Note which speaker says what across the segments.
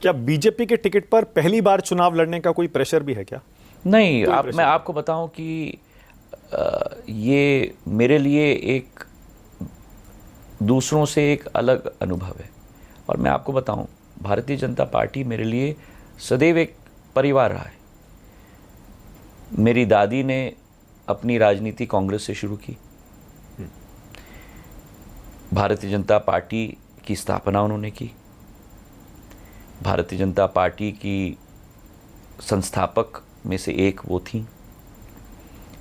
Speaker 1: क्या बीजेपी के टिकट पर पहली बार चुनाव लड़ने का कोई प्रेशर भी है क्या?
Speaker 2: नहीं, मैं आपको बताऊं कि ये मेरे लिए एक दूसरों से एक अलग अनुभव है। और मैं आपको बताऊं, भारतीय जनता पार्टी मेरे लिए सदैव एक परिवार रहा है। मेरी दादी ने अपनी राजनीति कांग्रेस से शुरू की। भारतीय जनता पार्टी की स्थापना उन्होंने की। भारतीय जनता पार्टी की संस्थापक में से एक वो थी।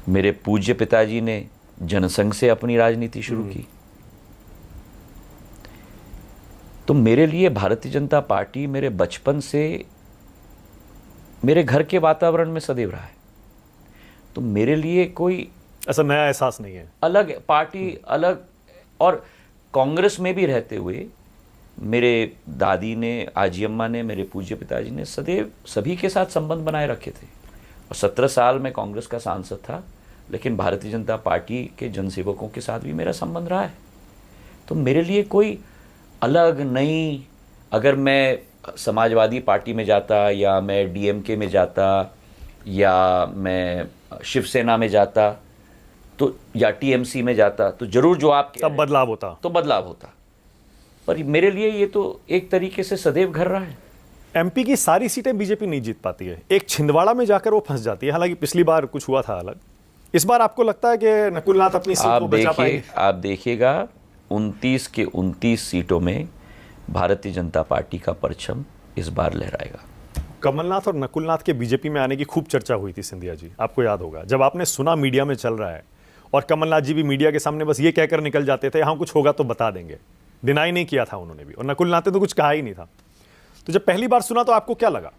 Speaker 2: मेरे पूज्य पिताजी ने जनसंघ से अपनी राजनीति शुरू की। तो मेरे लिए भारतीय जनता पार्टी मेरे बचपन से मेरे घर के वातावरण में सदैव रहा है। तो मेरे लिए कोई
Speaker 1: ऐसा नया एहसास नहीं है।
Speaker 2: अलग पार्टी अलग, और कांग्रेस में भी रहते हुए मेरे दादी ने, आजी अम्मा ने, मेरे पूज्य पिताजी ने सदैव सभी के साथ संबंध बनाए रखे थे। और 17 साल मैं कांग्रेस का सांसद था, लेकिन भारतीय जनता पार्टी के जनसेवकों के साथ भी मेरा संबंध रहा है। तो मेरे लिए कोई अलग नई, अगर मैं समाजवादी पार्टी में जाता या मैं डीएमके में जाता या मैं शिवसेना में जाता तो या टीएमसी में जाता तो जरूर जो आप
Speaker 1: तब बदलाव होता,
Speaker 2: तो बदलाव होता। पर मेरे लिए ये तो एक तरीके से सदैव घर रहा है।
Speaker 1: एमपी की सारी सीटें बीजेपी नहीं जीत पाती है, एक छिंदवाड़ा में जाकर वो फंस जाती है। हालांकि पिछली बार कुछ हुआ था अलग। इस बार आपको लगता है कि नकुलनाथ अपनी सीट को बचा पाएंगे?
Speaker 2: आप देखिएगा 29 के 29 सीटों में भारतीय जनता पार्टी का परचम इस बार लहराएगा।
Speaker 1: कमलनाथ और नकुलनाथ के बीजेपी में आने की खूब चर्चा हुई थी सिंधिया जी, आपको याद होगा। जब आपने सुना मीडिया में चल रहा है, और कमलनाथ जी भी मीडिया के सामने बस ये कहकर निकल जाते थे, यहाँ कुछ होगा तो बता देंगे, डिनाई नहीं किया था उन्होंने भी, और नकुलनाथ ने तो कुछ कहा ही नहीं था। तो जब पहली बार सुना तो आपको क्या लगा?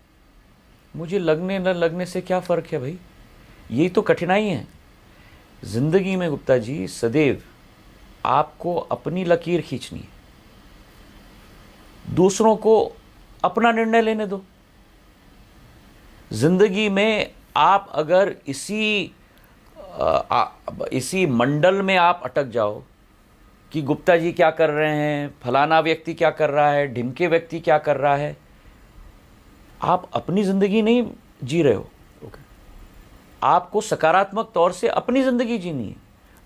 Speaker 2: मुझे लगने न लगने से क्या फर्क है भाई, यही तो कठिनाई है जिंदगी में गुप्ता जी। सदैव आपको अपनी लकीर खींचनी है, दूसरों को अपना निर्णय लेने दो। जिंदगी में आप अगर इसी मंडल में आप अटक जाओ कि गुप्ता जी क्या कर रहे हैं, फलाना व्यक्ति क्या कर रहा है, ढिमके व्यक्ति क्या कर रहा है, आप अपनी जिंदगी नहीं जी रहे हो। आपको सकारात्मक तौर से अपनी जिंदगी जीनी है।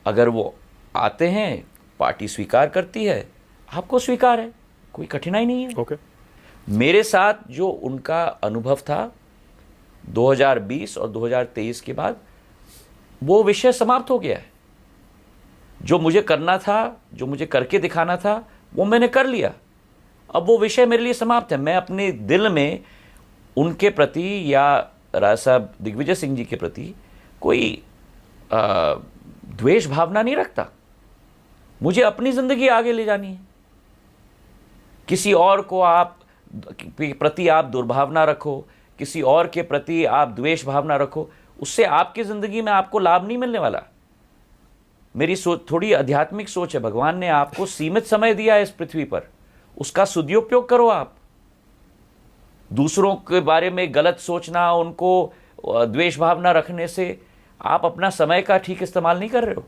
Speaker 2: अगर वो आते हैं, पार्टी स्वीकार करती है, आपको स्वीकार है, कोई कठिनाई नहीं है। मेरे साथ जो उनका अनुभव था 2020 और 2023 के बाद, वो विषय समाप्त हो गया है। जो मुझे करना था, जो मुझे करके दिखाना था, वो मैंने कर लिया। अब वो विषय मेरे लिए समाप्त है। मैं अपने दिल में उनके प्रति या राजा साहब दिग्विजय सिंह जी के प्रति कोई द्वेष भावना नहीं रखता। मुझे अपनी जिंदगी आगे ले जानी है। किसी और को आप प्रति आप दुर्भावना रखो, किसी और के प्रति आप द्वेष भावना रखो, उससे आपकी जिंदगी में आपको लाभ नहीं मिलने वाला। मेरी सोच थोड़ी आध्यात्मिक सोच है। भगवान ने आपको सीमित समय दिया है इस पृथ्वी पर, उसका सदुपयोग करो। आप दूसरों के बारे में गलत सोचना, उनको द्वेष भावना रखने से आप अपना समय का ठीक इस्तेमाल नहीं कर रहे हो।